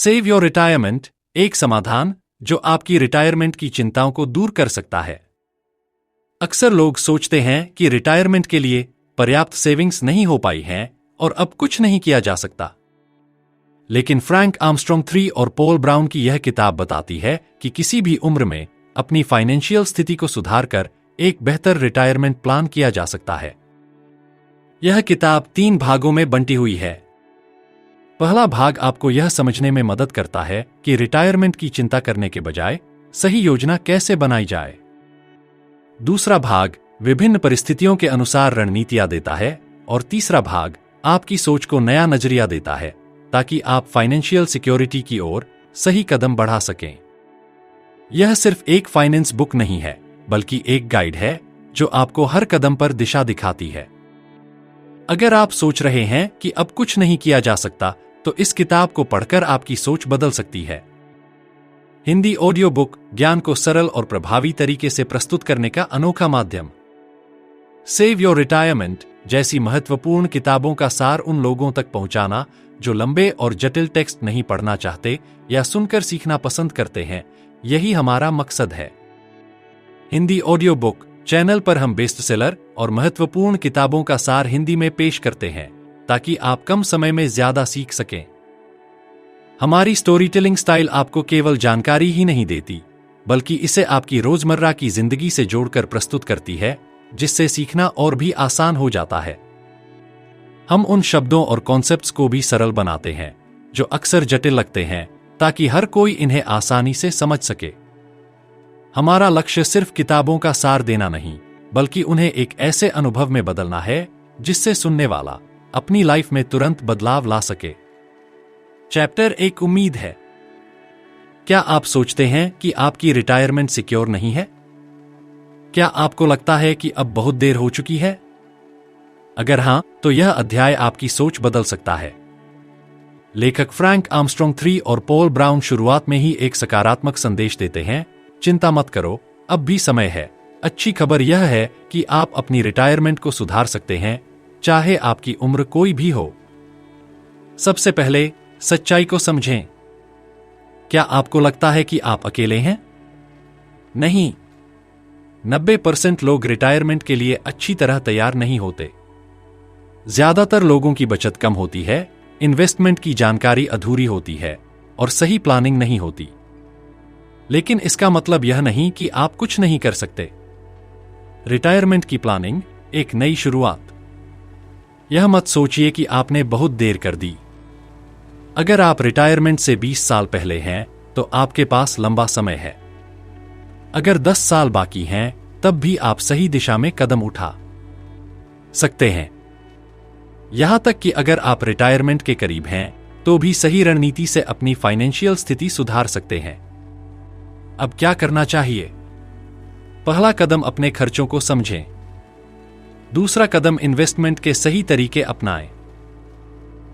Save your retirement, एक समाधान जो आपकी रिटायरमेंट की चिंताओं को दूर कर सकता है। अक्सर लोग सोचते हैं कि रिटायरमेंट के लिए पर्याप्त सेविंग्स नहीं हो पाई हैं और अब कुछ नहीं किया जा सकता। लेकिन फ्रैंक आर्मस्ट्रॉन्ग 3 और पॉल ब्राउन की यह किताब बताती है कि किसी भी उम्र में अपनी फाइनेंशियल स्थिति को सुधारकर एक बेहतर रिटायरमेंट प्लान किया जा सकता है। यह किताब 3 भागों में बंटी हुई है। पहला भाग आपको यह समझने में मदद करता है कि रिटायरमेंट की चिंता करने के बजाय सही योजना कैसे बनाई जाए। दूसरा भाग विभिन्न परिस्थितियों के अनुसार रणनीतियां देता है और तीसरा भाग आपकी सोच को नया नजरिया देता है ताकि आप फाइनेंशियल सिक्योरिटी की ओर सही कदम बढ़ा सकें। यह सिर्फ एक फाइनेंस बुक नहीं है, बल्कि एक गाइड है जो आपको हर कदम पर दिशा दिखाती है। अगर आप सोच रहे हैं कि अब कुछ नहीं किया जा सकता, तो इस किताब को पढ़कर आपकी सोच बदल सकती है। हिंदी ऑडियो बुक ज्ञान को सरल और प्रभावी तरीके से प्रस्तुत करने का अनोखा माध्यम। सेव योर रिटायरमेंट जैसी महत्वपूर्ण किताबों का सार उन लोगों तक पहुंचाना जो लंबे और जटिल टेक्स्ट नहीं पढ़ना चाहते या सुनकर सीखना पसंद करते हैं, यही हमारा मकसद है। हिंदी ऑडियो बुक चैनल पर हम बेस्ट सेलर और महत्वपूर्ण किताबों का सार हिंदी में पेश करते हैं ताकि आप कम समय में ज्यादा सीख सकें। हमारी स्टोरी टेलिंग स्टाइल आपको केवल जानकारी ही नहीं देती, बल्कि इसे आपकी रोजमर्रा की जिंदगी से जोड़कर प्रस्तुत करती है, जिससे सीखना और भी आसान हो जाता है। हम उन शब्दों और कॉन्सेप्ट्स को भी सरल बनाते हैं जो अक्सर जटिल लगते हैं, ताकि हर कोई इन्हें आसानी से समझ सके। हमारा लक्ष्य सिर्फ किताबों का सार देना नहीं, बल्कि उन्हें एक ऐसे अनुभव में बदलना है जिससे सुनने वाला अपनी लाइफ में तुरंत बदलाव ला सके। चैप्टर 1 उम्मीद है। क्या आप सोचते हैं कि आपकी रिटायरमेंट सिक्योर नहीं है? क्या आपको लगता है कि अब बहुत देर हो चुकी है? अगर हां, तो यह अध्याय आपकी सोच बदल सकता है। लेखक फ्रैंक आर्मस्ट्रॉन्ग 3 और पॉल ब्राउन शुरुआत में ही एक सकारात्मक संदेश देते हैं, चिंता मत करो, अब भी समय है। अच्छी खबर यह है कि आप अपनी रिटायरमेंट को सुधार सकते हैं, चाहे आपकी उम्र कोई भी हो। सबसे पहले सच्चाई को समझें। क्या आपको लगता है कि आप अकेले हैं? नहीं। 90% लोग रिटायरमेंट के लिए अच्छी तरह तैयार नहीं होते। ज्यादातर लोगों की बचत कम होती है, इन्वेस्टमेंट की जानकारी अधूरी होती है और सही प्लानिंग नहीं होती। लेकिन इसका मतलब यह नहीं कि आप कुछ नहीं कर सकते। रिटायरमेंट की प्लानिंग एक नई शुरुआत। यह मत सोचिए कि आपने बहुत देर कर दी। अगर आप रिटायरमेंट से 20 साल पहले हैं, तो आपके पास लंबा समय है। अगर 10 साल बाकी हैं, तब भी आप सही दिशा में कदम उठा सकते हैं। यहां तक कि अगर आप रिटायरमेंट के करीब हैं, तो भी सही रणनीति से अपनी फाइनेंशियल स्थिति सुधार सकते हैं। अब क्या करना चाहिए? पहला कदम अपने खर्चों को समझें। दूसरा कदम इन्वेस्टमेंट के सही तरीके अपनाएं।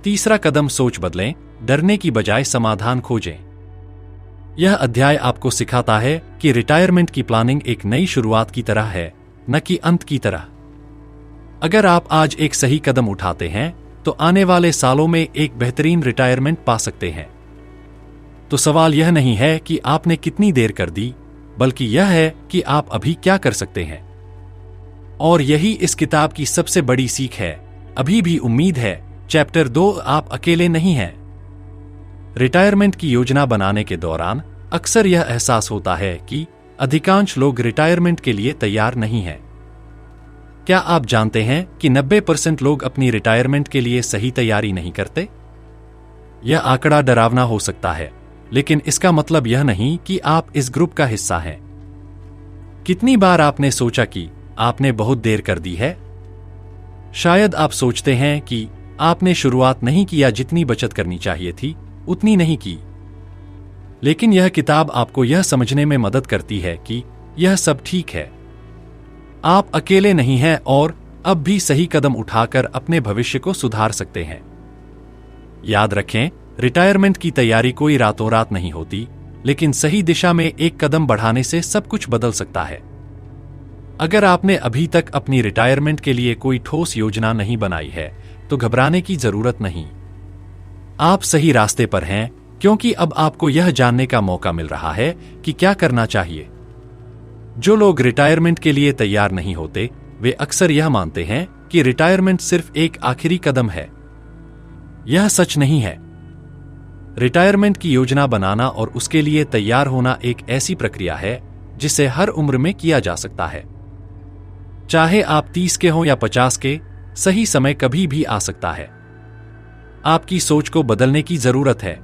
तीसरा कदम सोच बदलें, डरने की बजाय समाधान खोजें। यह अध्याय आपको सिखाता है कि रिटायरमेंट की प्लानिंग एक नई शुरुआत की तरह है, न कि अंत की तरह। अगर आप आज एक सही कदम उठाते हैं, तो आने वाले सालों में एक बेहतरीन रिटायरमेंट पा सकते हैं। तो सवाल यह नहीं है कि आपने कितनी देर कर दी, बल्कि यह है कि आप अभी क्या कर सकते हैं। और यही इस किताब की सबसे बड़ी सीख है। अभी भी उम्मीद है। चैप्टर 2 आप अकेले नहीं हैं। रिटायरमेंट की योजना बनाने के दौरान अक्सर यह एहसास होता है कि अधिकांश लोग रिटायरमेंट के लिए तैयार नहीं हैं। क्या आप जानते हैं कि 90% लोग अपनी रिटायरमेंट के लिए सही तैयारी नहीं करते? यह आंकड़ा डरावना हो सकता है, लेकिन इसका मतलब यह नहीं कि आप इस ग्रुप का हिस्सा हैं। कितनी बार आपने सोचा कि आपने बहुत देर कर दी है? शायद आप सोचते हैं कि आपने शुरुआत नहीं किया, जितनी बचत करनी चाहिए थी उतनी नहीं की। लेकिन यह किताब आपको यह समझने में मदद करती है कि यह सब ठीक है। आप अकेले नहीं हैं और अब भी सही कदम उठाकर अपने भविष्य को सुधार सकते हैं। याद रखें, रिटायरमेंट की तैयारी कोई रातों रात नहीं होती, लेकिन सही दिशा में एक कदम बढ़ाने से सब कुछ बदल सकता है। अगर आपने अभी तक अपनी रिटायरमेंट के लिए कोई ठोस योजना नहीं बनाई है, तो घबराने की जरूरत नहीं। आप सही रास्ते पर हैं, क्योंकि अब आपको यह जानने का मौका मिल रहा है कि क्या करना चाहिए। जो लोग रिटायरमेंट के लिए तैयार नहीं होते, वे अक्सर यह मानते हैं कि रिटायरमेंट सिर्फ एक आखिरी कदम है। यह सच नहीं है। रिटायरमेंट की योजना बनाना और उसके लिए तैयार होना एक ऐसी प्रक्रिया है जिसे हर उम्र में किया जा सकता है। चाहे आप 30 के हों या 50 के, सही समय कभी भी आ सकता है। आपकी सोच को बदलने की जरूरत है।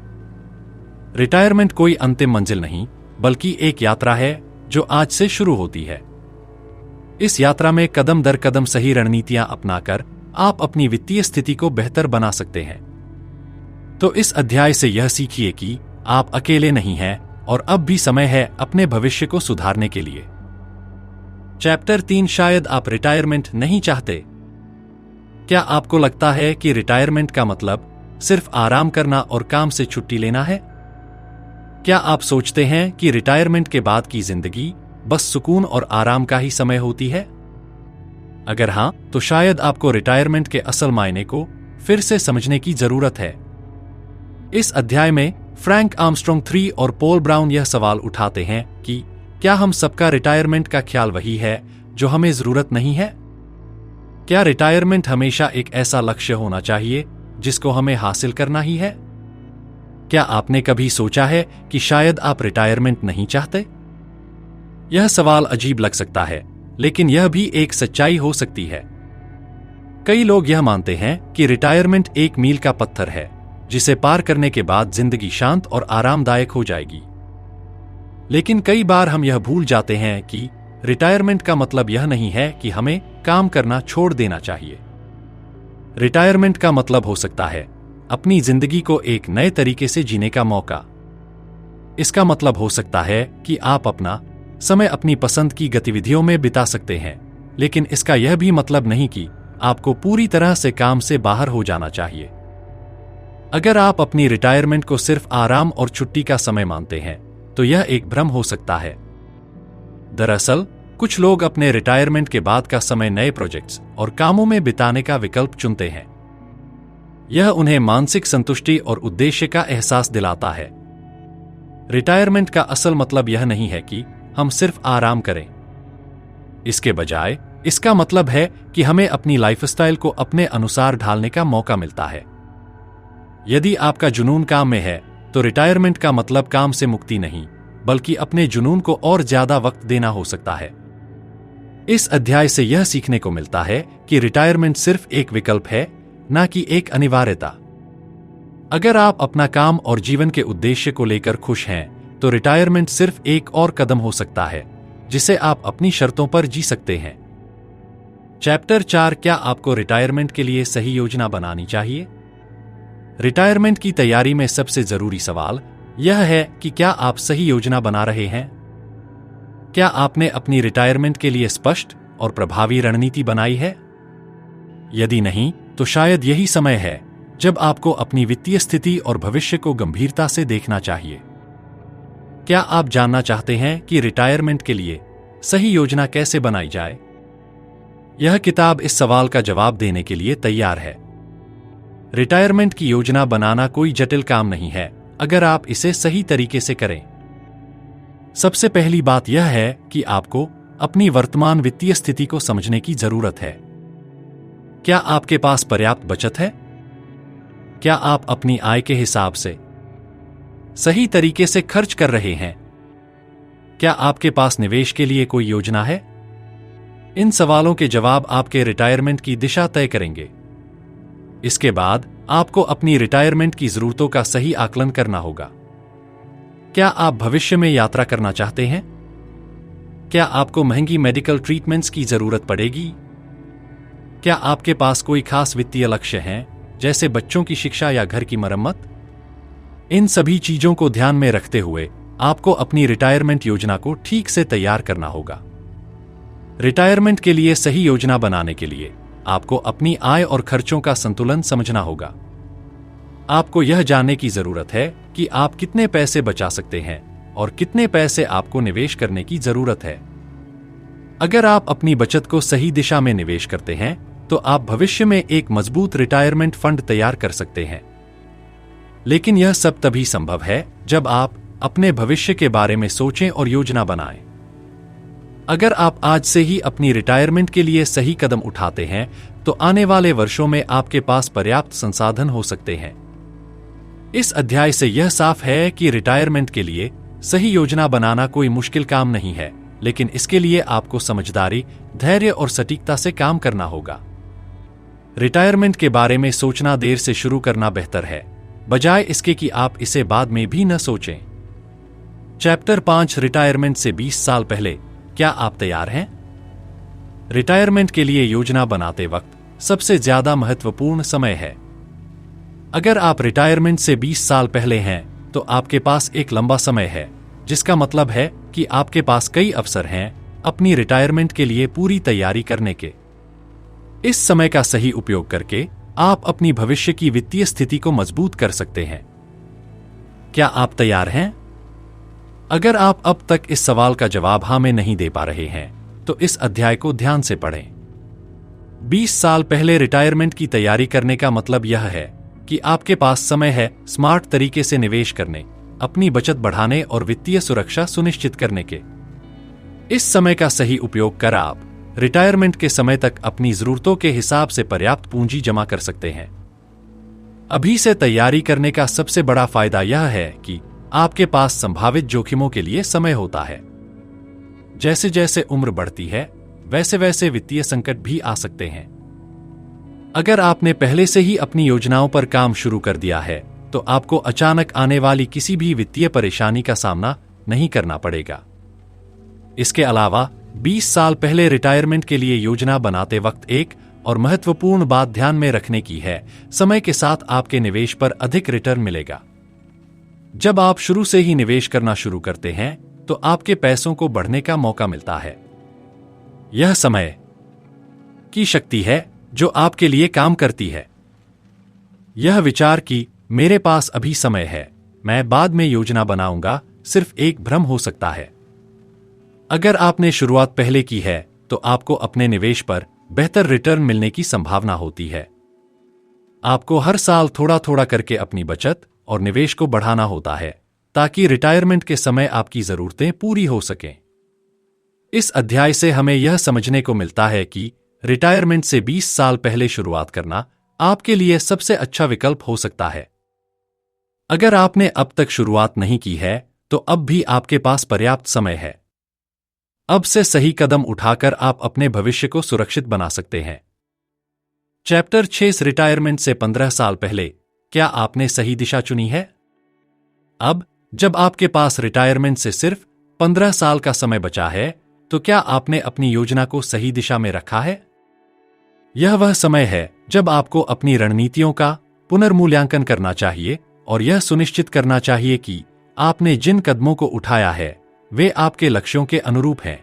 रिटायरमेंट कोई अंतिम मंजिल नहीं, बल्कि एक यात्रा है जो आज से शुरू होती है। इस यात्रा में कदम दर कदम सही रणनीतियां अपनाकर आप अपनी वित्तीय स्थिति को बेहतर बना सकते हैं। तो इस अध्याय से यह सीखिए कि आप अकेले नहीं हैं और अब भी समय है अपने भविष्य को सुधारने के लिए। चैप्टर 3, शायद आप रिटायरमेंट नहीं चाहते। क्या आपको लगता है कि रिटायरमेंट का मतलब सिर्फ आराम करना और काम से छुट्टी लेना है? क्या आप सोचते हैं कि रिटायरमेंट के बाद की जिंदगी बस सुकून और आराम का ही समय होती है? अगर हां, तो शायद आपको रिटायरमेंट के असल मायने को फिर से समझने की जरूरत है। इस अध्याय में फ्रैंक आर्मस्ट्रॉन्ग 3 और पॉल ब्राउन यह सवाल उठाते हैं कि क्या हम सबका रिटायरमेंट का ख्याल वही है जो हमें जरूरत नहीं है? क्या रिटायरमेंट हमेशा एक ऐसा लक्ष्य होना चाहिए जिसको हमें हासिल करना ही है? क्या आपने कभी सोचा है कि शायद आप रिटायरमेंट नहीं चाहते? यह सवाल अजीब लग सकता है, लेकिन यह भी एक सच्चाई हो सकती है। कई लोग यह मानते हैं कि रिटायरमेंट एक मील का पत्थर है जिसे पार करने के बाद जिंदगी शांत और आरामदायक हो जाएगी। लेकिन कई बार हम यह भूल जाते हैं कि रिटायरमेंट का मतलब यह नहीं है कि हमें काम करना छोड़ देना चाहिए। रिटायरमेंट का मतलब हो सकता है अपनी जिंदगी को एक नए तरीके से जीने का मौका। इसका मतलब हो सकता है कि आप अपना समय अपनी पसंद की गतिविधियों में बिता सकते हैं, लेकिन इसका यह भी मतलब नहीं कि आपको पूरी तरह से काम से बाहर हो जाना चाहिए। अगर आप अपनी रिटायरमेंट को सिर्फ आराम और छुट्टी का समय मानते हैं, तो यह एक भ्रम हो सकता है। दरअसल, कुछ लोग अपने रिटायरमेंट के बाद का समय नए प्रोजेक्ट्स और कामों में बिताने का विकल्प चुनते हैं। यह उन्हें मानसिक संतुष्टि और उद्देश्य का एहसास दिलाता है। रिटायरमेंट का असल मतलब यह नहीं है कि हम सिर्फ आराम करें। इसके बजाय इसका मतलब है कि हमें अपनी लाइफस्टाइल को अपने अनुसार ढालने का मौका मिलता है। यदि आपका जुनून काम में है, तो रिटायरमेंट का मतलब काम से मुक्ति नहीं, बल्कि अपने जुनून को और ज्यादा वक्त देना हो सकता है। इस अध्याय से यह सीखने को मिलता है कि रिटायरमेंट सिर्फ एक विकल्प है, न कि एक अनिवार्यता। अगर आप अपना काम और जीवन के उद्देश्य को लेकर खुश हैं, तो रिटायरमेंट सिर्फ एक और कदम हो सकता है जिसे आप अपनी शर्तों पर जी सकते हैं। चैप्टर 4, क्या आपको रिटायरमेंट के लिए सही योजना बनानी चाहिए? रिटायरमेंट की तैयारी में सबसे जरूरी सवाल यह है कि क्या आप सही योजना बना रहे हैं? क्या आपने अपनी रिटायरमेंट के लिए स्पष्ट और प्रभावी रणनीति बनाई है? यदि नहीं, तो शायद यही समय है जब आपको अपनी वित्तीय स्थिति और भविष्य को गंभीरता से देखना चाहिए। क्या आप जानना चाहते हैं कि रिटायरमेंट के लिए सही योजना कैसे बनाई जाए? यह किताब इस सवाल का जवाब देने के लिए तैयार है। रिटायरमेंट की योजना बनाना कोई जटिल काम नहीं है अगर आप इसे सही तरीके से करें। सबसे पहली बात यह है कि आपको अपनी वर्तमान वित्तीय स्थिति को समझने की जरूरत है। क्या आपके पास पर्याप्त बचत है? क्या आप अपनी आय के हिसाब से सही तरीके से खर्च कर रहे हैं? क्या आपके पास निवेश के लिए कोई योजना है? इन सवालों के जवाब आपके रिटायरमेंट की दिशा तय करेंगे। इसके बाद आपको अपनी रिटायरमेंट की जरूरतों का सही आकलन करना होगा। क्या आप भविष्य में यात्रा करना चाहते हैं? क्या आपको महंगी मेडिकल ट्रीटमेंट्स की जरूरत पड़ेगी? क्या आपके पास कोई खास वित्तीय लक्ष्य हैं, जैसे बच्चों की शिक्षा या घर की मरम्मत? इन सभी चीजों को ध्यान में रखते हुए आपको अपनी रिटायरमेंट योजना को ठीक से तैयार करना होगा। रिटायरमेंट के लिए सही योजना बनाने के लिए आपको अपनी आय और खर्चों का संतुलन समझना होगा। आपको यह जानने की जरूरत है कि आप कितने पैसे बचा सकते हैं और कितने पैसे आपको निवेश करने की जरूरत है। अगर आप अपनी बचत को सही दिशा में निवेश करते हैं, तो आप भविष्य में एक मजबूत रिटायरमेंट फंड तैयार कर सकते हैं। लेकिन यह सब तभी संभव है जब आप अपने भविष्य के बारे में सोचें और योजना बनाएं। अगर आप आज से ही अपनी रिटायरमेंट के लिए सही कदम उठाते हैं तो आने वाले वर्षों में आपके पास पर्याप्त संसाधन हो सकते हैं। इस अध्याय से यह साफ है कि रिटायरमेंट के लिए सही योजना बनाना कोई मुश्किल काम नहीं है, लेकिन इसके लिए आपको समझदारी, धैर्य और सटीकता से काम करना होगा। रिटायरमेंट के बारे में सोचना देर से शुरू करना बेहतर है, बजाय इसके कि आप इसे बाद में भी न सोचें। चैप्टर 5 रिटायरमेंट से 20 साल पहले, क्या आप तैयार हैं? रिटायरमेंट के लिए योजना बनाते वक्त सबसे ज्यादा महत्वपूर्ण समय है। अगर आप रिटायरमेंट से 20 साल पहले हैं तो आपके पास एक लंबा समय है, जिसका मतलब है कि आपके पास कई अवसर हैं अपनी रिटायरमेंट के लिए पूरी तैयारी करने के। इस समय का सही उपयोग करके आप अपनी भविष्य की वित्तीय स्थिति को मजबूत कर सकते हैं। क्या आप तैयार हैं? अगर आप अब तक इस सवाल का जवाब हाँ में नहीं दे पा रहे हैं तो इस अध्याय को ध्यान से पढ़ें। 20 साल पहले रिटायरमेंट की तैयारी करने का मतलब यह है कि आपके पास समय है स्मार्ट तरीके से निवेश करने, अपनी बचत बढ़ाने और वित्तीय सुरक्षा सुनिश्चित करने के। इस समय का सही उपयोग कर आप रिटायरमेंट के समय तक अपनी जरूरतों के हिसाब से पर्याप्त पूंजी जमा कर सकते हैं। अभी से तैयारी करने का सबसे बड़ा फायदा यह है कि आपके पास संभावित जोखिमों के लिए समय होता है। जैसे जैसे उम्र बढ़ती है, वैसे वैसे वित्तीय संकट भी आ सकते हैं। अगर आपने पहले से ही अपनी योजनाओं पर काम शुरू कर दिया है, तो आपको अचानक आने वाली किसी भी वित्तीय परेशानी का सामना नहीं करना पड़ेगा। इसके अलावा 20 साल पहले रिटायरमेंट के लिए योजना बनाते वक्त एक और महत्वपूर्ण बात ध्यान में रखने की है, समय के साथ आपके निवेश पर अधिक रिटर्न मिलेगा। जब आप शुरू से ही निवेश करना शुरू करते हैं, तो आपके पैसों को बढ़ने का मौका मिलता है। यह समय की शक्ति है जो आपके लिए काम करती है। यह विचार कि मेरे पास अभी समय है, मैं बाद में योजना बनाऊंगा, सिर्फ एक भ्रम हो सकता है। अगर आपने शुरुआत पहले की है, तो आपको अपने निवेश पर बेहतर रिटर्न मिलने की संभावना होती है। आपको हर साल थोड़ा थोड़ा करके अपनी बचत और निवेश को बढ़ाना होता है, ताकि रिटायरमेंट के समय आपकी जरूरतें पूरी हो सकें। इस अध्याय से हमें यह समझने को मिलता है कि रिटायरमेंट से 20 साल पहले शुरुआत करना आपके लिए सबसे अच्छा विकल्प हो सकता है। अगर आपने अब तक शुरुआत नहीं की है, तो अब भी आपके पास पर्याप्त समय है। अब से सही कदम उठाकर आप अपने भविष्य को सुरक्षित बना सकते हैं। चैप्टर 6 रिटायरमेंट से 15 साल पहले, क्या आपने सही दिशा चुनी है? अब जब आपके पास रिटायरमेंट से सिर्फ 15 साल का समय बचा है, तो क्या आपने अपनी योजना को सही दिशा में रखा है? यह वह समय है जब आपको अपनी रणनीतियों का पुनर्मूल्यांकन करना चाहिए और यह सुनिश्चित करना चाहिए कि आपने जिन कदमों को उठाया है वे आपके लक्ष्यों के अनुरूप हैं।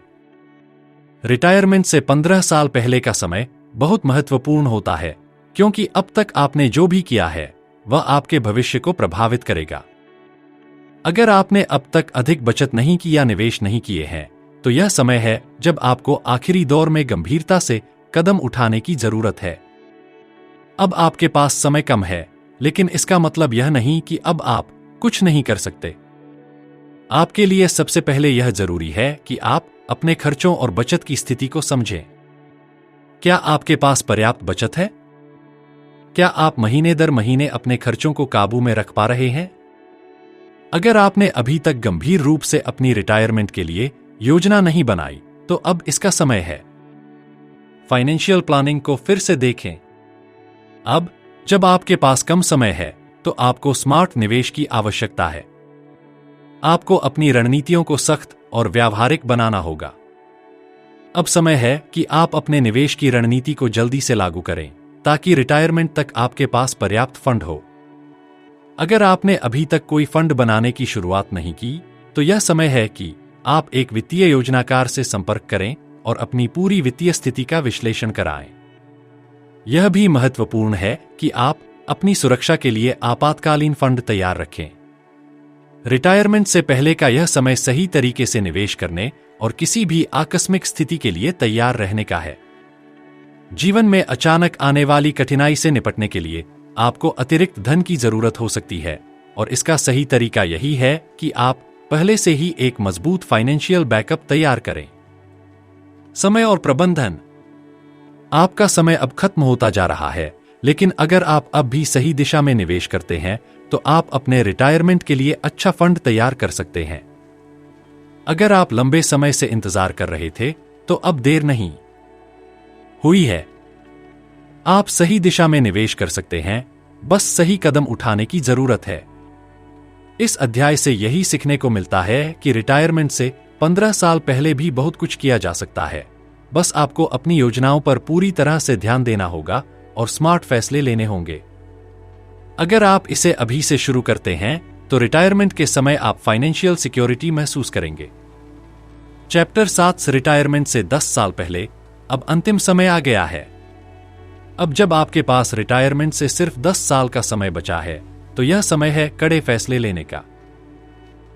रिटायरमेंट से 15 साल पहले का समय बहुत महत्वपूर्ण होता है, क्योंकि अब तक आपने जो भी किया है वह आपके भविष्य को प्रभावित करेगा। अगर आपने अब तक अधिक बचत नहीं की या निवेश नहीं किए हैं, तो यह समय है जब आपको आखिरी दौर में गंभीरता से कदम उठाने की जरूरत है। अब आपके पास समय कम है, लेकिन इसका मतलब यह नहीं कि अब आप कुछ नहीं कर सकते। आपके लिए सबसे पहले यह जरूरी है कि आप अपने खर्चों और बचत की स्थिति को समझें। क्या आपके पास पर्याप्त बचत है? क्या आप महीने दर महीने अपने खर्चों को काबू में रख पा रहे हैं? अगर आपने अभी तक गंभीर रूप से अपनी रिटायरमेंट के लिए योजना नहीं बनाई, तो अब इसका समय है। फाइनेंशियल प्लानिंग को फिर से देखें। अब जब आपके पास कम समय है, तो आपको स्मार्ट निवेश की आवश्यकता है। आपको अपनी रणनीतियों को सख्त और व्यावहारिक बनाना होगा। अब समय है कि आप अपने निवेश की रणनीति को जल्दी से लागू करें, ताकि रिटायरमेंट तक आपके पास पर्याप्त फंड हो। अगर आपने अभी तक कोई फंड बनाने की शुरुआत नहीं की, तो यह समय है कि आप एक वित्तीय योजनाकार से संपर्क करें और अपनी पूरी वित्तीय स्थिति का विश्लेषण कराएं। यह भी महत्वपूर्ण है कि आप अपनी सुरक्षा के लिए आपातकालीन फंड तैयार रखें। रिटायरमेंट से पहले का यह समय सही तरीके से निवेश करने और किसी भी आकस्मिक स्थिति के लिए तैयार रहने का है। जीवन में अचानक आने वाली कठिनाई से निपटने के लिए आपको अतिरिक्त धन की जरूरत हो सकती है, और इसका सही तरीका यही है कि आप पहले से ही एक मजबूत फाइनेंशियल बैकअप तैयार करें। समय और प्रबंधन। आपका समय अब खत्म होता जा रहा है, लेकिन अगर आप अब भी सही दिशा में निवेश करते हैं तो आप अपने रिटायरमेंट के लिए अच्छा फंड तैयार कर सकते हैं। अगर आप लंबे समय से इंतजार कर रहे थे तो अब देर नहीं हुई है। आप सही दिशा में निवेश कर सकते हैं, बस सही कदम उठाने की जरूरत है। इस अध्याय से यही सीखने को मिलता है कि रिटायरमेंट से 15 साल पहले भी बहुत कुछ किया जा सकता है। बस आपको अपनी योजनाओं पर पूरी तरह से ध्यान देना होगा और स्मार्ट फैसले लेने होंगे। अगर आप इसे अभी से शुरू करते हैं तो रिटायरमेंट के समय आप फाइनेंशियल सिक्योरिटी महसूस करेंगे। चैप्टर 7 रिटायरमेंट से 10 साल पहले। अब अंतिम समय आ गया है। अब जब आपके पास रिटायरमेंट से सिर्फ 10 साल का समय बचा है तो यह समय है कड़े फैसले लेने का।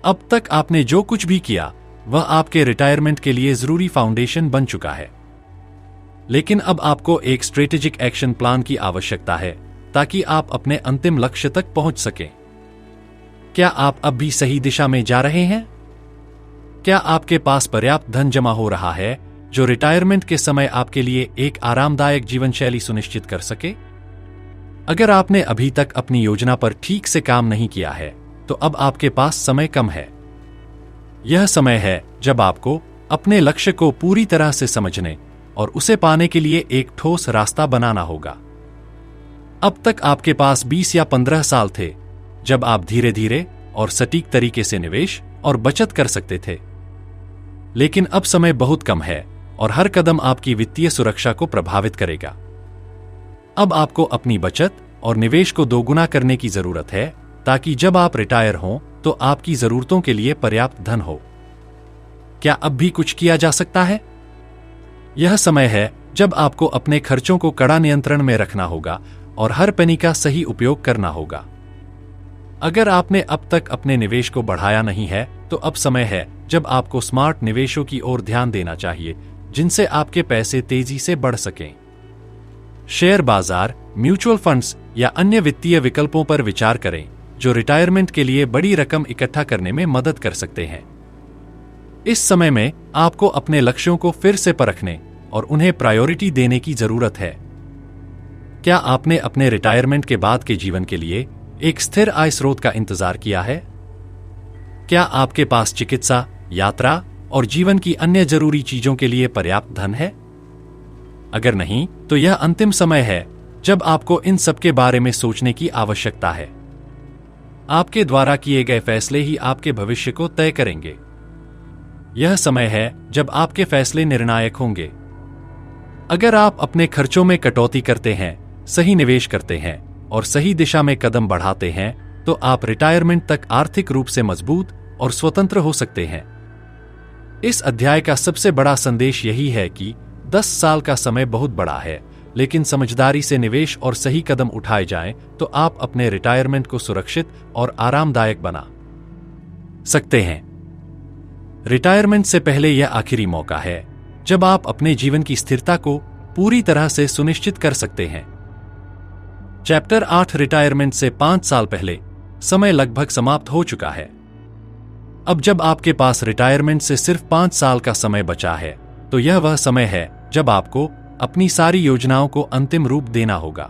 अब तक आपने जो कुछ भी किया वह आपके रिटायरमेंट के लिए जरूरी फाउंडेशन बन चुका है, लेकिन अब आपको एक स्ट्रेटेजिक एक्शन प्लान की आवश्यकता है ताकि आप अपने अंतिम लक्ष्य तक पहुंच सकें। क्या आप अब भी सही दिशा में जा रहे हैं? क्या आपके पास पर्याप्त धन जमा हो रहा है जो रिटायरमेंट के समय आपके लिए एक आरामदायक जीवन शैली सुनिश्चित कर सके? अगर आपने अभी तक अपनी योजना पर ठीक से काम नहीं किया है तो अब आपके पास समय कम है। यह समय है जब आपको अपने लक्ष्य को पूरी तरह से समझने और उसे पाने के लिए एक ठोस रास्ता बनाना होगा। अब तक आपके पास 20 या 15 साल थे जब आप धीरे धीरे और सटीक तरीके से निवेश और बचत कर सकते थे, लेकिन अब समय बहुत कम है और हर कदम आपकी वित्तीय सुरक्षा को प्रभावित करेगा। अब आपको अपनी बचत और निवेश को दोगुना करने की जरूरत है ताकि जब आप रिटायर हों तो आपकी जरूरतों के लिए पर्याप्त धन हो। क्या अब भी कुछ किया जा सकता है? यह समय है जब आपको अपने खर्चों को कड़ा नियंत्रण में रखना होगा और हर पेनी का सही उपयोग करना होगा। अगर आपने अब तक अपने निवेश को बढ़ाया नहीं है तो अब समय है जब आपको स्मार्ट निवेशों की ओर ध्यान देना चाहिए जिनसे आपके पैसे तेजी से बढ़ सकें। शेयर बाजार, म्यूचुअल फंड्स या अन्य वित्तीय विकल्पों पर विचार करें जो रिटायरमेंट के लिए बड़ी रकम इकट्ठा करने में मदद कर सकते हैं। इस समय में आपको अपने लक्ष्यों को फिर से परखने और उन्हें प्रायोरिटी देने की जरूरत है। क्या आपने अपने रिटायरमेंट के बाद के जीवन के लिए एक स्थिर आय स्रोत का इंतजार किया है? क्या आपके पास चिकित्सा, यात्रा और जीवन की अन्य जरूरी चीजों के लिए पर्याप्त धन है? अगर नहीं तो यह अंतिम समय है जब आपको इन सब के बारे में सोचने की आवश्यकता है। आपके द्वारा किए गए फैसले ही आपके भविष्य को तय करेंगे। यह समय है जब आपके फैसले निर्णायक होंगे। अगर आप अपने खर्चों में कटौती करते हैं, सही निवेश करते हैं और सही दिशा में कदम बढ़ाते हैं तो आप रिटायरमेंट तक आर्थिक रूप से मजबूत और स्वतंत्र हो सकते हैं। इस अध्याय का सबसे बड़ा संदेश यही है कि 10 साल का समय बहुत बड़ा है, लेकिन समझदारी से निवेश और सही कदम उठाए जाएं तो आप अपने रिटायरमेंट को सुरक्षित और आरामदायक बना सकते हैं। रिटायरमेंट से पहले यह आखिरी मौका है जब आप अपने जीवन की स्थिरता को पूरी तरह से सुनिश्चित कर सकते हैं। चैप्टर 8 रिटायरमेंट से 5 साल पहले। समय लगभग समाप्त हो चुका है। अब जब आपके पास रिटायरमेंट से सिर्फ 5 साल का समय बचा है तो यह वह समय है जब आपको अपनी सारी योजनाओं को अंतिम रूप देना होगा।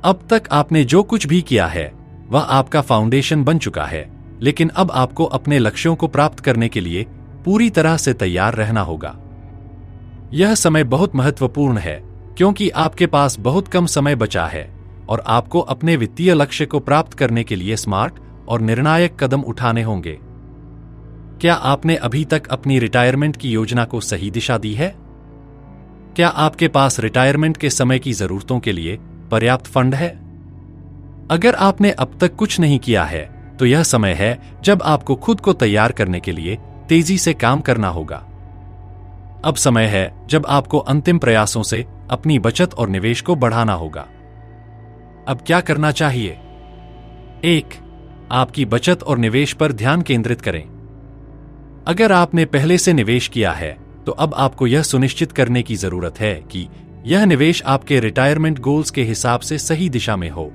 अब तक आपने जो कुछ भी किया है वह आपका फाउंडेशन बन चुका है, लेकिन अब आपको अपने लक्ष्यों को प्राप्त करने के लिए पूरी तरह से तैयार रहना होगा। यह समय बहुत महत्वपूर्ण है क्योंकि आपके पास बहुत कम समय बचा है और आपको अपने वित्तीय लक्ष्य को प्राप्त करने के लिए स्मार्ट और निर्णायक कदम उठाने होंगे। क्या आपने अभी तक अपनी रिटायरमेंट की योजना को सही दिशा दी है? क्या आपके पास रिटायरमेंट के समय की जरूरतों के लिए पर्याप्त फंड है? अगर आपने अब तक कुछ नहीं किया है तो यह समय है जब आपको खुद को तैयार करने के लिए तेजी से काम करना होगा। अब समय है जब आपको अंतिम प्रयासों से अपनी बचत और निवेश को बढ़ाना होगा। अब क्या करना चाहिए? 1. आपकी बचत और निवेश पर ध्यान केंद्रित करें। अगर आपने पहले से निवेश किया है तो अब आपको यह सुनिश्चित करने की जरूरत है कि यह निवेश आपके रिटायरमेंट गोल्स के हिसाब से सही दिशा में हो।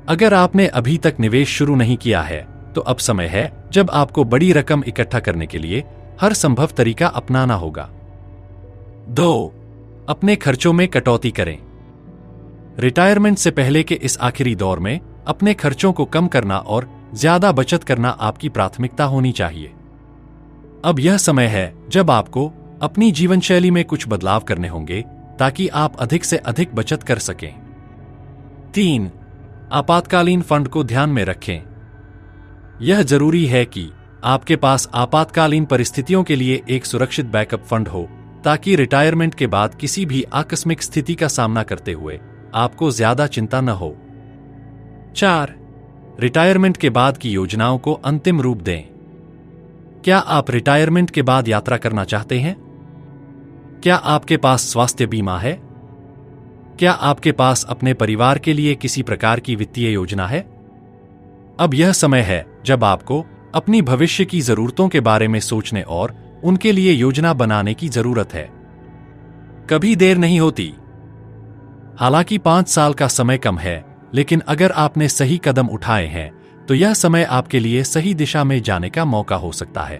अगर आपने अभी तक निवेश शुरू नहीं किया है तो अब समय है जब आपको बड़ी रकम इकट्ठा करने के लिए हर संभव तरीका अपनाना होगा। 2. अपने खर्चों में कटौती करें। रिटायरमेंट से पहले के इस आखिरी दौर में अपने खर्चों को कम करना और ज्यादा बचत करना आपकी प्राथमिकता होनी चाहिए। अब यह समय है जब आपको अपनी जीवन शैली में कुछ बदलाव करने होंगे ताकि आप अधिक से अधिक बचत कर सकें। 3. आपातकालीन फंड को ध्यान में रखें। यह जरूरी है कि आपके पास आपातकालीन परिस्थितियों के लिए एक सुरक्षित बैकअप फंड हो ताकि रिटायरमेंट के बाद किसी भी आकस्मिक स्थिति का सामना करते हुए आपको ज्यादा चिंता न हो। 4. रिटायरमेंट के बाद की योजनाओं को अंतिम रूप दें। क्या आप रिटायरमेंट के बाद यात्रा करना चाहते हैं? क्या आपके पास स्वास्थ्य बीमा है? क्या आपके पास अपने परिवार के लिए किसी प्रकार की वित्तीय योजना है? अब यह समय है जब आपको अपनी भविष्य की जरूरतों के बारे में सोचने और उनके लिए योजना बनाने की जरूरत है। कभी देर नहीं होती। हालांकि 5 साल का समय कम है, लेकिन अगर आपने सही कदम उठाए हैं तो यह समय आपके लिए सही दिशा में जाने का मौका हो सकता है।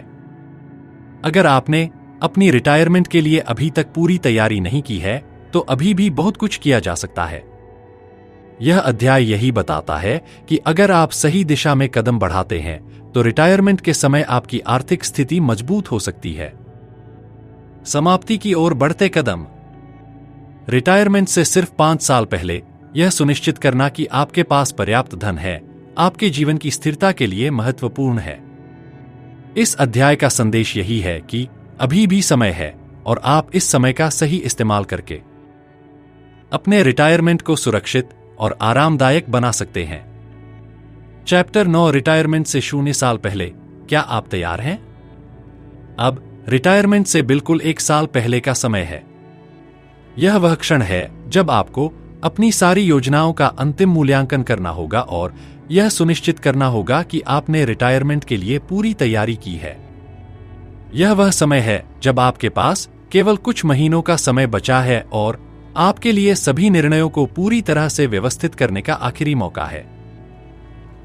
अगर आपने अपनी रिटायरमेंट के लिए अभी तक पूरी तैयारी नहीं की है तो अभी भी बहुत कुछ किया जा सकता है। यह अध्याय यही बताता है कि अगर आप सही दिशा में कदम बढ़ाते हैं तो रिटायरमेंट के समय आपकी आर्थिक स्थिति मजबूत हो सकती है। समाप्ति की ओर बढ़ते कदम। रिटायरमेंट से सिर्फ 5 साल पहले यह सुनिश्चित करना कि आपके पास पर्याप्त धन है आपके जीवन की स्थिरता के लिए महत्वपूर्ण है। इस अध्याय का संदेश यही है कि अभी भी समय है और आप इस समय का सही इस्तेमाल करके अपने रिटायरमेंट को सुरक्षित और आरामदायक बना सकते हैं। चैप्टर 9 रिटायरमेंट से 0 साल पहले, क्या आप तैयार हैं? अब रिटायरमेंट से बिल्कुल 1 साल पहले का समय है। यह वह क्षण है जब आपको अपनी सारी योजनाओं का अंतिम मूल्यांकन करना होगा और यह सुनिश्चित करना होगा कि आपने रिटायरमेंट के लिए पूरी तैयारी की है। यह वह समय है जब आपके पास केवल कुछ महीनों का समय बचा है और आपके लिए सभी निर्णयों को पूरी तरह से व्यवस्थित करने का आखिरी मौका है।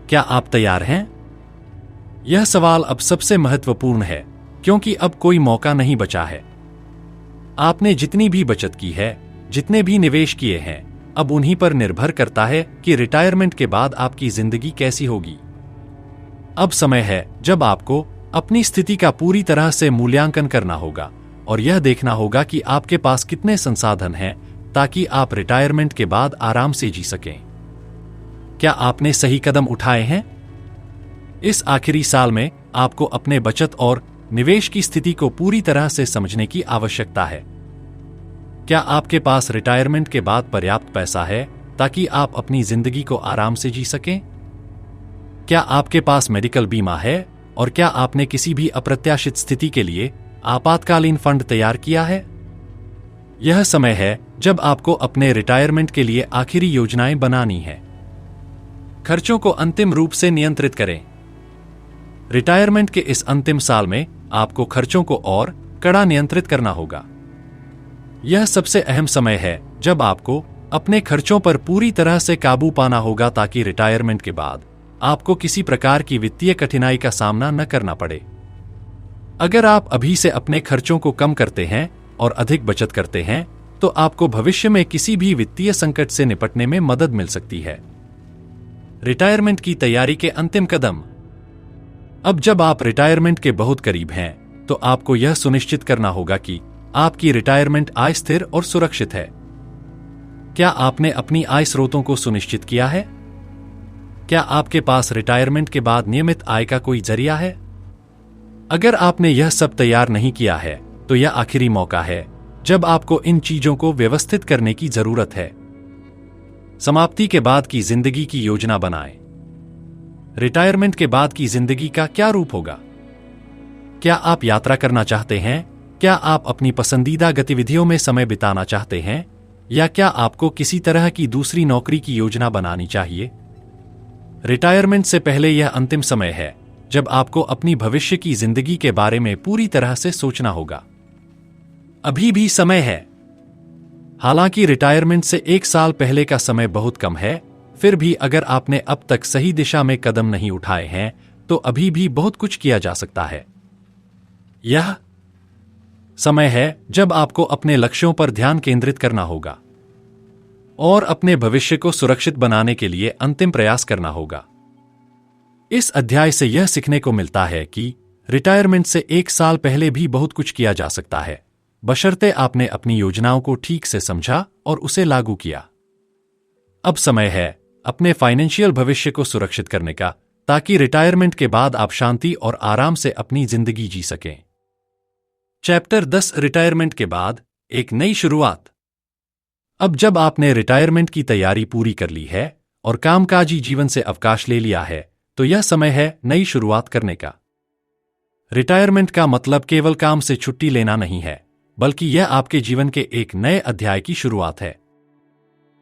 क्या आप तैयार हैं? यह सवाल अब सबसे महत्वपूर्ण है क्योंकि अब कोई मौका नहीं बचा है। आपने जितनी भी बचत की है, जितने भी निवेश किए हैं, अब उन्हीं पर निर्भर करता है कि रिटायरमेंट के बाद आपकी जिंदगी कैसी होगी। अब समय है जब आपको अपनी स्थिति का पूरी तरह से मूल्यांकन करना होगा और यह देखना होगा कि आपके पास कितने संसाधन हैं ताकि आप रिटायरमेंट के बाद आराम से जी सकें। क्या आपने सही कदम उठाए हैं? इस आखिरी साल में आपको अपने बचत और निवेश की स्थिति को पूरी तरह से समझने की आवश्यकता है। क्या आपके पास रिटायरमेंट के बाद पर्याप्त पैसा है ताकि आप अपनी जिंदगी को आराम से जी सकें? क्या आपके पास मेडिकल बीमा है और क्या आपने किसी भी अप्रत्याशित स्थिति के लिए आपातकालीन फंड तैयार किया है? यह समय है जब आपको अपने रिटायरमेंट के लिए आखिरी योजनाएं बनानी है। खर्चों को अंतिम रूप से नियंत्रित करें। रिटायरमेंट के इस अंतिम साल में आपको खर्चों को और कड़ा नियंत्रित करना होगा। यह सबसे अहम समय है जब आपको अपने खर्चों पर पूरी तरह से काबू पाना होगा ताकि रिटायरमेंट के बाद आपको किसी प्रकार की वित्तीय कठिनाई का सामना न करना पड़े। अगर आप अभी से अपने खर्चों को कम करते हैं और अधिक बचत करते हैं तो आपको भविष्य में किसी भी वित्तीय संकट से निपटने में मदद मिल सकती है। रिटायरमेंट की तैयारी के अंतिम कदम। अब जब आप रिटायरमेंट के बहुत करीब हैं तो आपको यह सुनिश्चित करना होगा कि आपकी रिटायरमेंट आय स्थिर और सुरक्षित है। क्या आपने अपनी आय स्रोतों को सुनिश्चित किया है? क्या आपके पास रिटायरमेंट के बाद नियमित आय का कोई जरिया है? अगर आपने यह सब तैयार नहीं किया है तो यह आखिरी मौका है जब आपको इन चीजों को व्यवस्थित करने की जरूरत है। समाप्ति के बाद की जिंदगी की योजना बनाएं। रिटायरमेंट के बाद की जिंदगी का क्या रूप होगा? क्या आप यात्रा करना चाहते हैं? क्या आप अपनी पसंदीदा गतिविधियों में समय बिताना चाहते हैं? या क्या आपको किसी तरह की दूसरी नौकरी की योजना बनानी चाहिए? रिटायरमेंट से पहले यह अंतिम समय है जब आपको अपनी भविष्य की जिंदगी के बारे में पूरी तरह से सोचना होगा। अभी भी समय है। हालांकि रिटायरमेंट से 1 साल पहले का समय बहुत कम है, फिर भी अगर आपने अब तक सही दिशा में कदम नहीं उठाए हैं तो अभी भी बहुत कुछ किया जा सकता है। यह समय है जब आपको अपने लक्ष्यों पर ध्यान केंद्रित करना होगा और अपने भविष्य को सुरक्षित बनाने के लिए अंतिम प्रयास करना होगा। इस अध्याय से यह सीखने को मिलता है कि रिटायरमेंट से 1 साल पहले भी बहुत कुछ किया जा सकता है, बशर्ते आपने अपनी योजनाओं को ठीक से समझा और उसे लागू किया। अब समय है अपने फाइनेंशियल भविष्य को सुरक्षित करने का, ताकि रिटायरमेंट के बाद आप शांति और आराम से अपनी जिंदगी जी सकें। चैप्टर 10 रिटायरमेंट के बाद एक नई शुरुआत। अब जब आपने रिटायरमेंट की तैयारी पूरी कर ली है और कामकाजी जीवन से अवकाश ले लिया है, तो यह समय है नई शुरुआत करने का। रिटायरमेंट का मतलब केवल काम से छुट्टी लेना नहीं है, बल्कि यह आपके जीवन के एक नए अध्याय की शुरुआत है।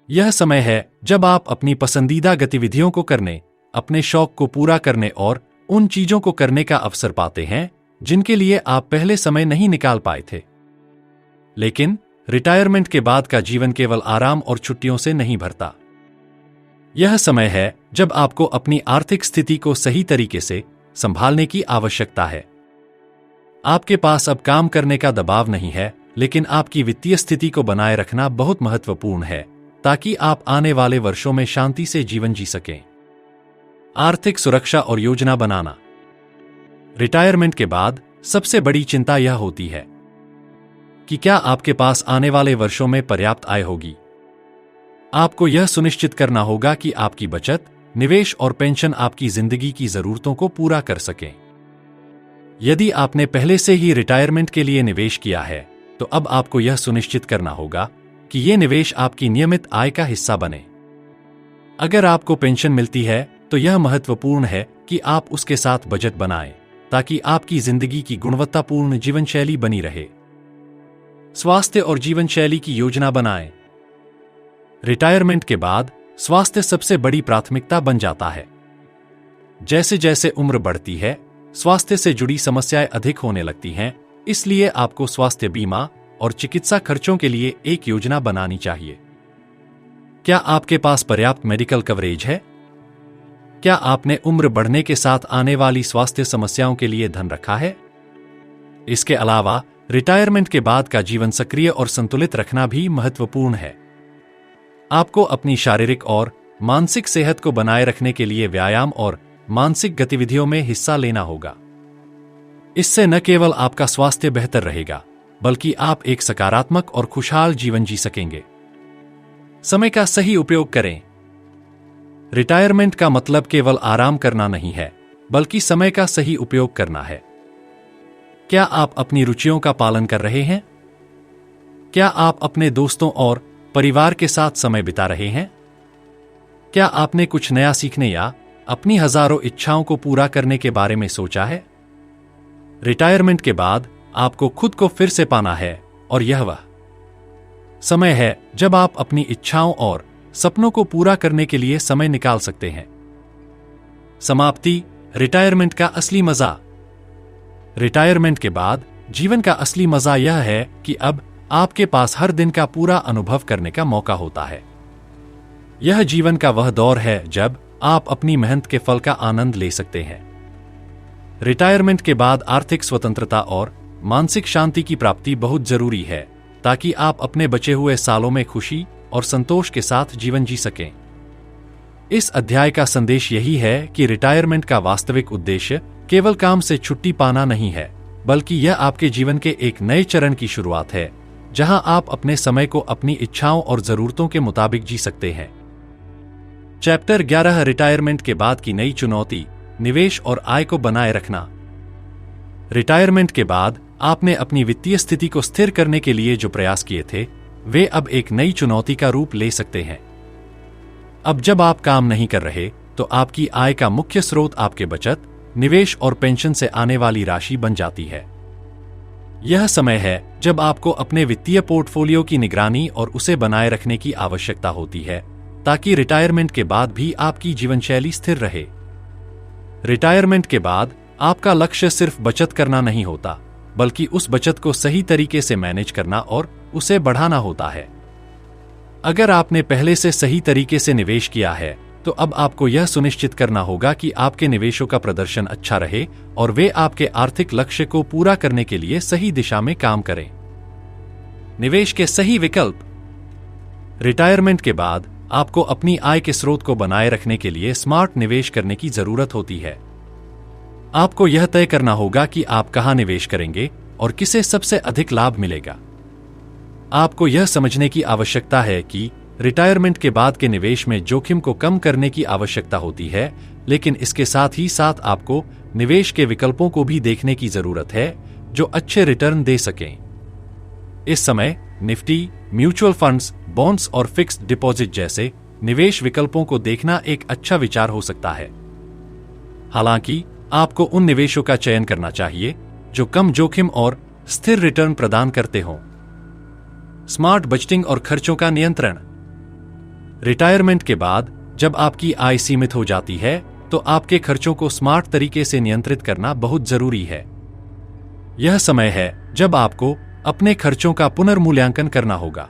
यह समय है जब आप अपनी पसंदीदा गतिविधियों को करने, अपने शौक को पूरा करने और उन चीजों को करने का अवसर पाते हैं जिनके लिए आप पहले समय नहीं निकाल पाए थे। लेकिन रिटायरमेंट के बाद का जीवन केवल आराम और छुट्टियों से नहीं भरता। यह समय है जब आपको अपनी आर्थिक स्थिति को सही तरीके से संभालने की आवश्यकता है। आपके पास अब काम करने का दबाव नहीं है, लेकिन आपकी वित्तीय स्थिति को बनाए रखना बहुत महत्वपूर्ण है, ताकि आप आने वाले वर्षों में शांति से जीवन जी सकें। आर्थिक सुरक्षा और योजना बनाना। रिटायरमेंट के बाद सबसे बड़ी चिंता यह होती है कि क्या आपके पास आने वाले वर्षों में पर्याप्त आय होगी। आपको यह सुनिश्चित करना होगा कि आपकी बचत, निवेश और पेंशन आपकी जिंदगी की जरूरतों को पूरा कर सकें। यदि आपने पहले से ही रिटायरमेंट के लिए निवेश किया है, तो अब आपको यह सुनिश्चित करना होगा कि यह निवेश आपकी नियमित आय का हिस्सा बने। अगर आपको पेंशन मिलती है, तो यह महत्वपूर्ण है कि आप उसके साथ बजट बनाएं, ताकि आपकी जिंदगी की गुणवत्तापूर्ण जीवन शैली बनी रहे। स्वास्थ्य और जीवन शैली की योजना बनाएं। रिटायरमेंट के बाद स्वास्थ्य सबसे बड़ी प्राथमिकता बन जाता है। जैसे जैसे उम्र बढ़ती है, स्वास्थ्य से जुड़ी समस्याएं अधिक होने लगती हैं, इसलिए आपको स्वास्थ्य बीमा और चिकित्सा खर्चों के लिए एक योजना बनानी चाहिए। क्या आपके पास पर्याप्त मेडिकल कवरेज है? क्या आपने उम्र बढ़ने के साथ आने वाली स्वास्थ्य समस्याओं के लिए धन रखा है? इसके अलावा रिटायरमेंट के बाद का जीवन सक्रिय और संतुलित रखना भी महत्वपूर्ण है। आपको अपनी शारीरिक और मानसिक सेहत को बनाए रखने के लिए व्यायाम और मानसिक गतिविधियों में हिस्सा लेना होगा। इससे न केवल आपका स्वास्थ्य बेहतर रहेगा, बल्कि आप एक सकारात्मक और खुशहाल जीवन जी सकेंगे। समय का सही उपयोग करें। रिटायरमेंट का मतलब केवल आराम करना नहीं है, बल्कि समय का सही उपयोग करना है। क्या आप अपनी रुचियों का पालन कर रहे हैं? क्या आप अपने दोस्तों और परिवार के साथ समय बिता रहे हैं? क्या आपने कुछ नया सीखने या अपनी हजारों इच्छाओं को पूरा करने के बारे में सोचा है? रिटायरमेंट के बाद आपको खुद को फिर से पाना है, और यह वह समय है जब आप अपनी इच्छाओं और सपनों को पूरा करने के लिए समय निकाल सकते हैं। समाप्ति। रिटायरमेंट का असली मजा। रिटायरमेंट के बाद जीवन का असली मजा यह है कि अब आपके पास हर दिन का पूरा अनुभव करने का मौका होता है। यह जीवन का वह दौर है जब आप अपनी मेहनत के फल का आनंद ले सकते हैं। रिटायरमेंट के बाद आर्थिक स्वतंत्रता और मानसिक शांति की प्राप्ति बहुत जरूरी है, ताकि आप अपने बचे हुए सालों में खुशी और संतोष के साथ जीवन जी सकें। इस अध्याय का संदेश यही है कि रिटायरमेंट का वास्तविक उद्देश्य केवल काम से छुट्टी पाना नहीं है, बल्कि यह आपके जीवन के एक नए चरण की शुरुआत है, जहां आप अपने समय को अपनी इच्छाओं और जरूरतों के मुताबिक जी सकते हैं। चैप्टर 11 रिटायरमेंट के बाद की नई चुनौती, निवेश और आय को बनाए रखना। रिटायरमेंट के बाद आपने अपनी वित्तीय स्थिति को स्थिर करने के लिए जो प्रयास किए थे, वे अब एक नई चुनौती का रूप ले सकते हैं। अब जब आप काम नहीं कर रहे, तो आपकी आय का मुख्य स्रोत आपके बचत, निवेश और पेंशन से आने वाली राशि बन जाती है। यह समय है जब आपको अपने वित्तीय पोर्टफोलियो की निगरानी और उसे बनाए रखने की आवश्यकता होती है, ताकि रिटायरमेंट के बाद भी आपकी जीवनशैली स्थिर रहे। रिटायरमेंट के बाद आपका लक्ष्य सिर्फ बचत करना नहीं होता, बल्कि उस बचत को सही तरीके से मैनेज करना और उसे बढ़ाना होता है। अगर आपने पहले से सही तरीके से निवेश किया है, तो अब आपको यह सुनिश्चित करना होगा कि आपके निवेशों का प्रदर्शन अच्छा रहे और वे आपके आर्थिक लक्ष्य को पूरा करने के लिए सही दिशा में काम करें। निवेश के सही विकल्प। रिटायरमेंट के बाद आपको अपनी आय के स्रोत को बनाए रखने के लिए स्मार्ट निवेश करने की जरूरत होती है। आपको यह तय करना होगा कि आप कहां निवेश करेंगे और किसे सबसे अधिक लाभ मिलेगा। आपको यह समझने की आवश्यकता है कि रिटायरमेंट के बाद के निवेश में जोखिम को कम करने की आवश्यकता होती है, लेकिन इसके साथ ही साथ आपको निवेश के विकल्पों को भी देखने की जरूरत है जो अच्छे रिटर्न दे सकें। इस समय निफ्टी, म्यूचुअल फंड्स, बॉन्ड्स और फिक्स्ड डिपॉजिट जैसे निवेश विकल्पों को देखना एक अच्छा विचार हो सकता है। हालांकि आपको उन निवेशों का चयन करना चाहिए जो कम जोखिम और स्थिर रिटर्न प्रदान करते हों। स्मार्ट बजटिंग और खर्चों का नियंत्रण। रिटायरमेंट के बाद जब आपकी आय सीमित हो जाती है तो आपके खर्चों को स्मार्ट तरीके से नियंत्रित करना बहुत जरूरी है। यह समय है जब आपको अपने खर्चों का पुनर्मूल्यांकन करना होगा।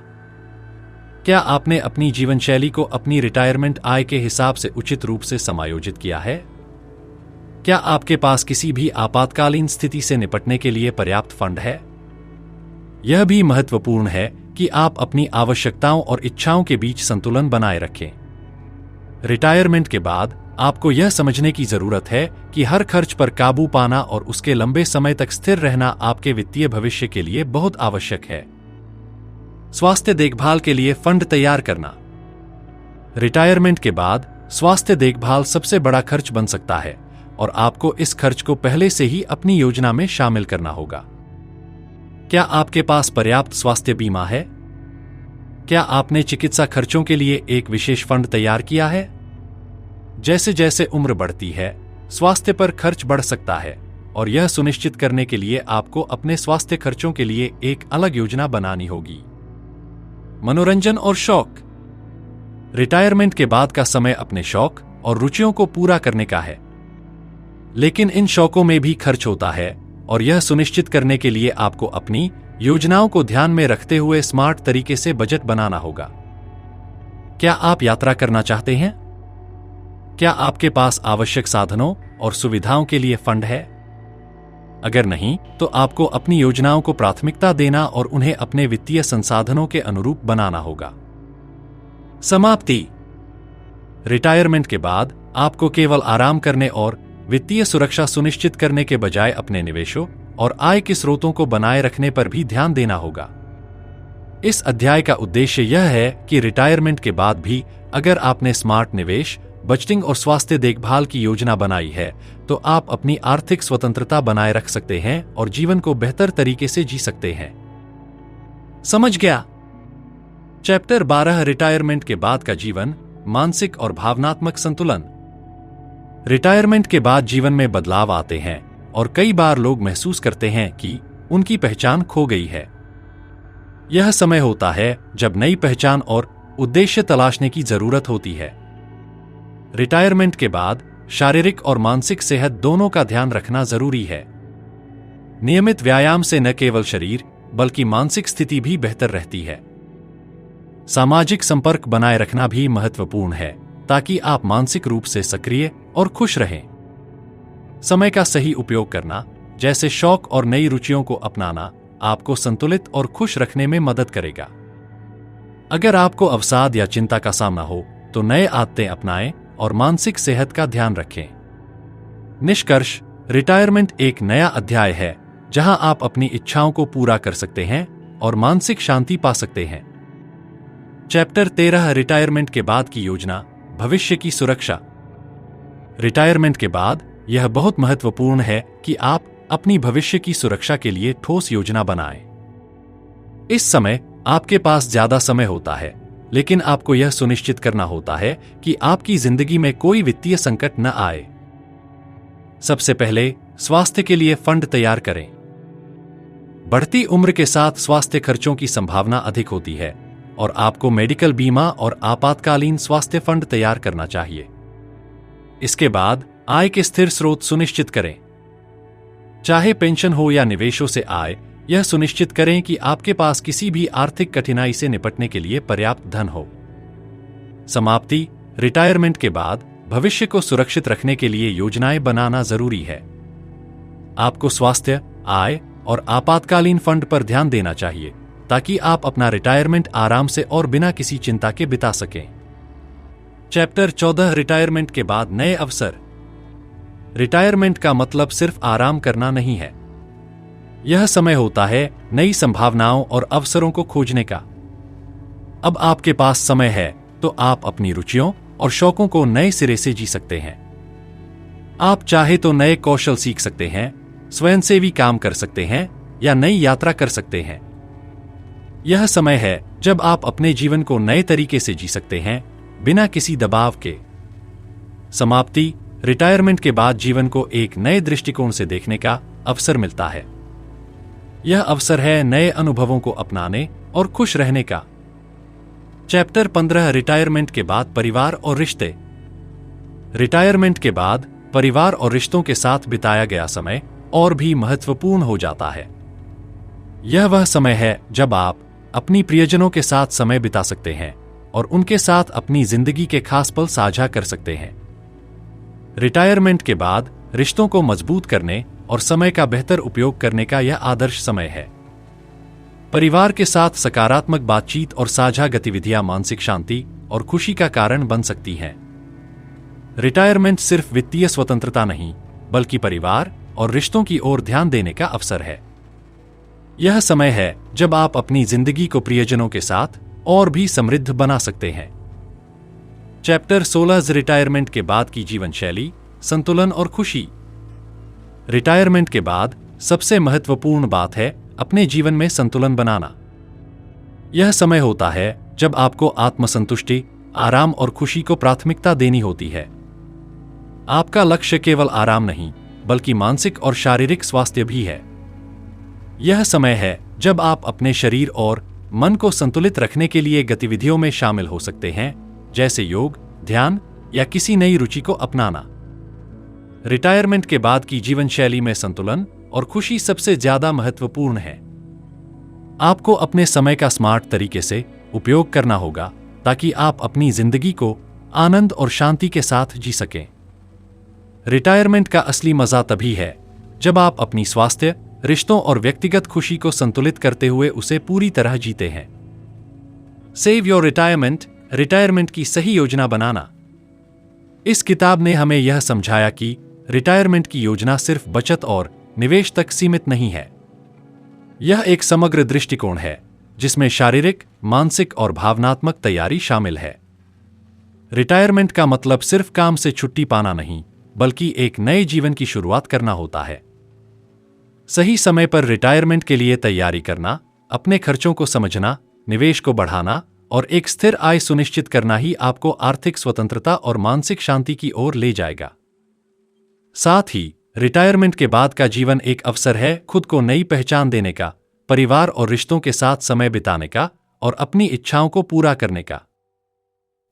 क्या आपने अपनी जीवन शैली को अपनी रिटायरमेंट आय के हिसाब से उचित रूप से समायोजित किया है? क्या आपके पास किसी भी आपातकालीन स्थिति से निपटने के लिए पर्याप्त फंड है? यह भी महत्वपूर्ण है कि आप अपनी आवश्यकताओं और इच्छाओं के बीच संतुलन बनाए रखें। रिटायरमेंट के बाद आपको यह समझने की जरूरत है कि हर खर्च पर काबू पाना और उसके लंबे समय तक स्थिर रहना आपके वित्तीय भविष्य के लिए बहुत आवश्यक है। स्वास्थ्य देखभाल के लिए फंड तैयार करना। रिटायरमेंट के बाद स्वास्थ्य देखभाल सबसे बड़ा खर्च बन सकता है और आपको इस खर्च को पहले से ही अपनी योजना में शामिल करना होगा। क्या आपके पास पर्याप्त स्वास्थ्य बीमा है? क्या आपने चिकित्सा खर्चों के लिए एक विशेष फंड तैयार किया है? जैसे जैसे उम्र बढ़ती है, स्वास्थ्य पर खर्च बढ़ सकता है और यह सुनिश्चित करने के लिए आपको अपने स्वास्थ्य खर्चों के लिए एक अलग योजना बनानी होगी। मनोरंजन और शौक। रिटायरमेंट के बाद का समय अपने शौक और रुचियों को पूरा करने का है, लेकिन इन शौकों में भी खर्च होता है और यह सुनिश्चित करने के लिए आपको अपनी योजनाओं को ध्यान में रखते हुए स्मार्ट तरीके से बजट बनाना होगा। क्या आप यात्रा करना चाहते हैं? क्या आपके पास आवश्यक साधनों और सुविधाओं के लिए फंड है? अगर नहीं, तो आपको अपनी योजनाओं को प्राथमिकता देना और उन्हें अपने वित्तीय संसाधनों के अनुरूप बनाना होगा। समाप्ति। रिटायरमेंट के बाद आपको केवल आराम करने और वित्तीय सुरक्षा सुनिश्चित करने के बजाय अपने निवेशों और आय के स्रोतों को बनाए रखने पर भी ध्यान देना होगा। इस अध्याय का उद्देश्य यह है कि रिटायरमेंट के बाद भी अगर आपने स्मार्ट निवेश, बजटिंग और स्वास्थ्य देखभाल की योजना बनाई है तो आप अपनी आर्थिक स्वतंत्रता बनाए रख सकते हैं और जीवन को बेहतर तरीके से जी सकते हैं। समझ गया? चैप्टर 12 रिटायरमेंट के बाद का जीवन, मानसिक और भावनात्मक संतुलन। रिटायरमेंट के बाद जीवन में बदलाव आते हैं और कई बार लोग महसूस करते हैं कि उनकी पहचान खो गई है। यह समय होता है जब नई पहचान और उद्देश्य तलाशने की जरूरत होती है। रिटायरमेंट के बाद शारीरिक और मानसिक सेहत दोनों का ध्यान रखना जरूरी है। नियमित व्यायाम से न केवल शरीर बल्कि मानसिक स्थिति भी बेहतर रहती है। सामाजिक संपर्क बनाए रखना भी महत्वपूर्ण है ताकि आप मानसिक रूप से सक्रिय और खुश रहें। समय का सही उपयोग करना, जैसे शौक और नई रुचियों को अपनाना, आपको संतुलित और खुश रखने में मदद करेगा। अगर आपको अवसाद या चिंता का सामना हो तो नए आदतें अपनाएं और मानसिक सेहत का ध्यान रखें। निष्कर्ष, रिटायरमेंट एक नया अध्याय है जहां आप अपनी इच्छाओं को पूरा कर सकते हैं और मानसिक शांति पा सकते हैं। चैप्टर 13 रिटायरमेंट के बाद की योजना, भविष्य की सुरक्षा। रिटायरमेंट के बाद यह बहुत महत्वपूर्ण है कि आप अपनी भविष्य की सुरक्षा के लिए ठोस योजना बनाएं। इस समय आपके पास ज्यादा समय होता है, लेकिन आपको यह सुनिश्चित करना होता है कि आपकी जिंदगी में कोई वित्तीय संकट न आए। सबसे पहले स्वास्थ्य के लिए फंड तैयार करें। बढ़ती उम्र के साथ स्वास्थ्य खर्चों की संभावना अधिक होती है और आपको मेडिकल बीमा और आपातकालीन स्वास्थ्य फंड तैयार करना चाहिए। इसके बाद आय के स्थिर स्रोत सुनिश्चित करें। चाहे पेंशन हो या निवेशों से आय, यह सुनिश्चित करें कि आपके पास किसी भी आर्थिक कठिनाई से निपटने के लिए पर्याप्त धन हो। समाप्ति, रिटायरमेंट के बाद भविष्य को सुरक्षित रखने के लिए योजनाएं बनाना जरूरी है। आपको स्वास्थ्य, आय और आपातकालीन फंड पर ध्यान देना चाहिए ताकि आप अपना रिटायरमेंट आराम से और बिना किसी चिंता के बिता सकें। चैप्टर 14 रिटायरमेंट के बाद नए अवसर। रिटायरमेंट का मतलब सिर्फ आराम करना नहीं है। यह समय होता है नई संभावनाओं और अवसरों को खोजने का। अब आपके पास समय है तो आप अपनी रुचियों और शौकों को नए सिरे से जी सकते हैं। आप चाहे तो नए कौशल सीख सकते हैं, स्वयंसेवी काम कर सकते हैं या नई यात्रा कर सकते हैं। यह समय है जब आप अपने जीवन को नए तरीके से जी सकते हैं, बिना किसी दबाव के। समाप्ति। रिटायरमेंट के बाद जीवन को एक नए दृष्टिकोण से देखने का अवसर मिलता है। यह अवसर है नए अनुभवों को अपनाने और खुश रहने का। चैप्टर 15 रिटायरमेंट के बाद परिवार और रिश्ते। रिटायरमेंट के बाद परिवार और रिश्तों के साथ बिताया गया समय और भी महत्वपूर्ण हो जाता है। यह वह समय है जब आप अपनी प्रियजनों के साथ समय बिता सकते हैं और उनके साथ अपनी जिंदगी के खास पल साझा कर सकते हैं। रिटायरमेंट के बाद रिश्तों को मजबूत करने और समय का बेहतर उपयोग करने का यह आदर्श समय है। परिवार के साथ सकारात्मक बातचीत और साझा गतिविधियां मानसिक शांति और खुशी का कारण बन सकती हैं। रिटायरमेंट सिर्फ वित्तीय स्वतंत्रता नहीं, बल्कि परिवार और रिश्तों की ओर ध्यान देने का अवसर है। यह समय है जब आप अपनी जिंदगी को प्रियजनों के साथ और भी समृद्ध बना सकते हैं। चैप्टर 16 रिटायरमेंट के बाद की जीवन शैली, संतुलन और खुशी। रिटायरमेंट के बाद सबसे महत्वपूर्ण बात है अपने जीवन में संतुलन बनाना। यह समय होता है जब आपको आत्मसंतुष्टि, आराम और खुशी को प्राथमिकता देनी होती है। आपका लक्ष्य केवल आराम नहीं, बल्कि मानसिक और शारीरिक स्वास्थ्य भी है। यह समय है जब आप अपने शरीर और मन को संतुलित रखने के लिए गतिविधियों में शामिल हो सकते हैं, जैसे योग, ध्यान या किसी नई रुचि को अपनाना। रिटायरमेंट के बाद की जीवन शैली में संतुलन और खुशी सबसे ज्यादा महत्वपूर्ण है। आपको अपने समय का स्मार्ट तरीके से उपयोग करना होगा ताकि आप अपनी जिंदगी को आनंद और शांति के साथ जी सकें। रिटायरमेंट का असली मजा तभी है जब आप अपनी स्वास्थ्य, रिश्तों और व्यक्तिगत खुशी को संतुलित करते हुए उसे पूरी तरह जीते हैं। सेव योर रिटायरमेंट, रिटायरमेंट की सही योजना बनाना। इस किताब ने हमें यह समझाया कि रिटायरमेंट की योजना सिर्फ बचत और निवेश तक सीमित नहीं है। यह एक समग्र दृष्टिकोण है जिसमें शारीरिक, मानसिक और भावनात्मक तैयारी शामिल है। रिटायरमेंट का मतलब सिर्फ काम से छुट्टी पाना नहीं, बल्कि एक नए जीवन की शुरुआत करना होता है। सही समय पर रिटायरमेंट के लिए तैयारी करना, अपने खर्चों को समझना, निवेश को बढ़ाना और एक स्थिर आय सुनिश्चित करना ही आपको आर्थिक स्वतंत्रता और मानसिक शांति की ओर ले जाएगा। साथ ही रिटायरमेंट के बाद का जीवन एक अवसर है खुद को नई पहचान देने का, परिवार और रिश्तों के साथ समय बिताने का और अपनी इच्छाओं को पूरा करने का।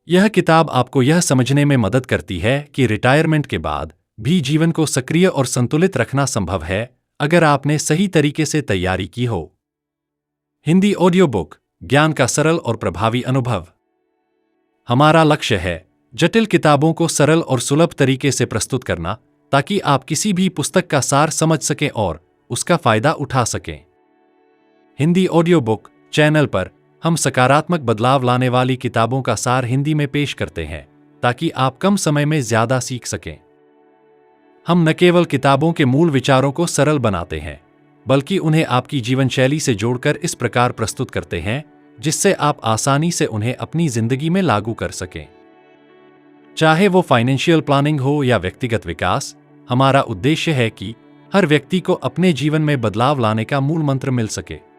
यह किताब आपको यह समझने में मदद करती है कि रिटायरमेंट के बाद भी जीवन को सक्रिय और संतुलित रखना संभव है अगर आपने सही तरीके से तैयारी की हो। हिंदी ऑडियो बुक, ज्ञान का सरल और प्रभावी अनुभव। हमारा लक्ष्य है जटिल किताबों को सरल और सुलभ तरीके से प्रस्तुत करना ताकि आप किसी भी पुस्तक का सार समझ सकें और उसका फायदा उठा सकें। हिंदी ऑडियो बुक चैनल पर हम सकारात्मक बदलाव लाने वाली किताबों का सार हिंदी में पेश करते हैं ताकि आप कम समय में ज्यादा सीख सकें। हम न केवल किताबों के मूल विचारों को सरल बनाते हैं, बल्कि उन्हें आपकी जीवन शैली से जोड़कर इस प्रकार प्रस्तुत करते हैं जिससे आप आसानी से उन्हें अपनी जिंदगी में लागू कर सकें। चाहे वो फाइनेंशियल प्लानिंग हो या व्यक्तिगत विकास, हमारा उद्देश्य है कि हर व्यक्ति को अपने जीवन में बदलाव लाने का मूल मंत्र मिल सके।